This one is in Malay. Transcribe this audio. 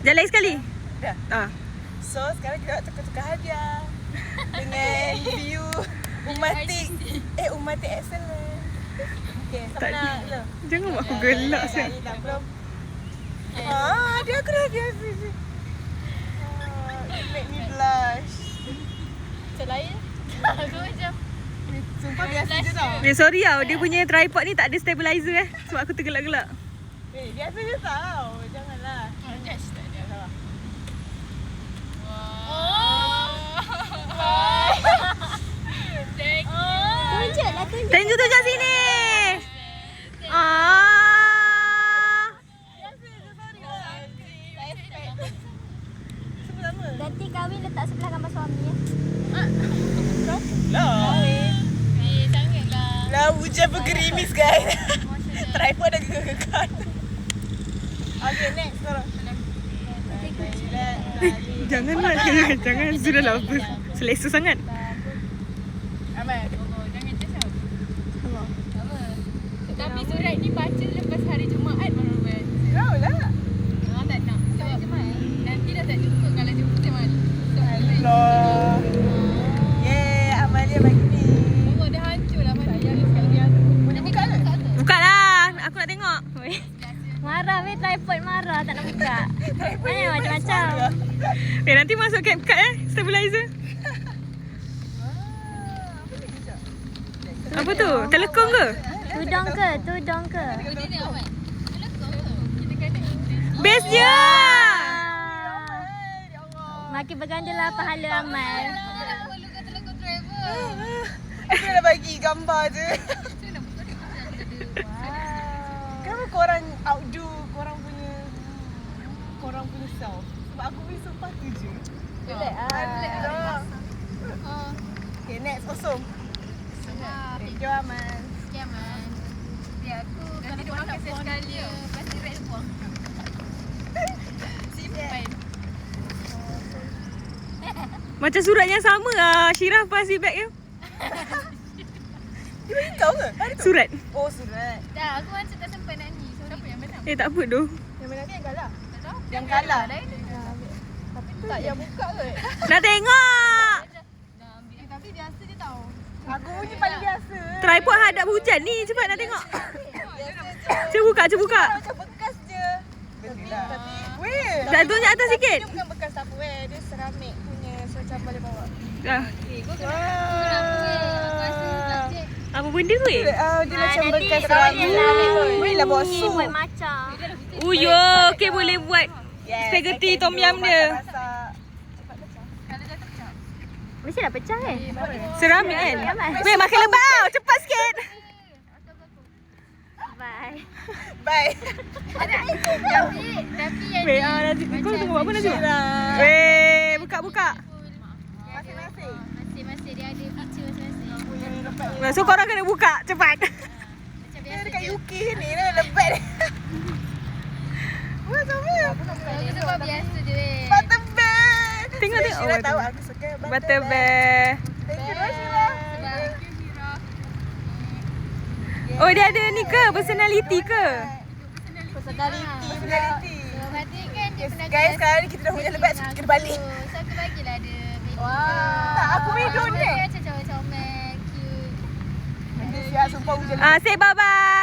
Jangan lagi sekali. Dah. So sekarang kita nak tukar-tukar hadiah dengan view Umatik. Umatik excellent. Okay, siapa nak mula? Jangan buat aku gelak Dah, belum. Dia aku dah hadiah. You make me blush. Macam lain. Aku macam Sumpah biasa je tau. Sorry tau, dia punya tripod ni tak ada stabilizer sebab aku tergelak-gelak. Biasa je tau. Janganlah. Judge tak ada. Thank you. Tunjuk sini. Nanti kahwin letak sebelah gambar suami ya. Lah. Janganlah. Lah hujan bergerimis guys. Tripod dah gegar. Okay, next korang. Janganlah, jangan. Sudahlah apa. Selesa sangat. Aman. Jangan cakap. Tapi surat ni baca lepas hari Jumaat baru baca. Kau lah. Tak nak. Sebab nanti dah tak jumpa. Kalau jumpa macam mana? Allah. Yeah, Amalia bagi ni. Oh, dah hancur lah mati. Boleh buka ke? Buka lah. Aku nak tengok. Marah weh, tripod marah tak nak buka. Macam-macam. Nanti masuk CapCut stabilizer. Apa tu? Telekong ke? Tudung ke? Tudung ke? Dia ni Ahmad. Kalau kau kita kena Best je. Makin bergandalah pahala amal. nak perlukan telekong travel. Aku dah bagi gambar je. Kenapa korang outdo korang punya self? Sebab aku punya sumpah tu je. Relax ah. Okay, next kosong. Thank you Aman. Sekian man. Dia aku kalau dia makan sekali pasti red buang. Simpan. Macam surat yang sama lah. Syirah pasti bag you. Dia bagi kau ke? Ada tu? Surat. Oh, surat. Dah aku macam tak sempat nak ni. Siapa yang menang? Tak apa doh. Yang mana ni yang kalah? Tak tahu. Yang kalah. Lain. Tapi tu tak yang buka ke? Nak tengok. Dah ambil. Tapi biasa je tau. Aku punya paling biasa. Tripod hadap hujan ni. Cepat nak tengok. Cuba buka. Macam bekas je. Betul lah. Tapi, weh. Tak tunjuk atas sikit. Dia bukan bekas apa weh. Dia seramik punya. So, macam boleh bawa. Ah, Plastik. apa benda tu Dia macam nanti bekas bawa seramik. dia lah. Boleh lah bawa Ni sup. buat macam. Uyo, okey boleh buat Yes, spaghetti I can tom do yum dia. masak-masak. Kalau dah tercap. Mesti dah pecah kan? Seramik kan? Yaman. Weh, makan lebat tau. Cepat sikit. Bye. Bye. Tapi yang Weh, nanti kau tunggu buat apa nanti? Syirah. Weh, buka. Masing-masing. masing-masing dia ada feature masing-masing. So korang kena buka cepat. Macam Dia biasa dekat je. UK ni dah lebat dia. Wah, sama. Aku sebab biasa je weh. Butter bear. Tengok. Syirah Oh, tahu aduh. aku suka Butter bear. Thank you Syirah. Oh, dia ada ni ke? Personality ke? Personality. Berarti kan dia pernah Guys, sekarang ni kita dah hujan lebat, so kita kena balik. So aku bagilah ada video. Tak, aku video Dia ni. macam comel, cute. Nanti siap sumpah hujan lebat. Say bye-bye.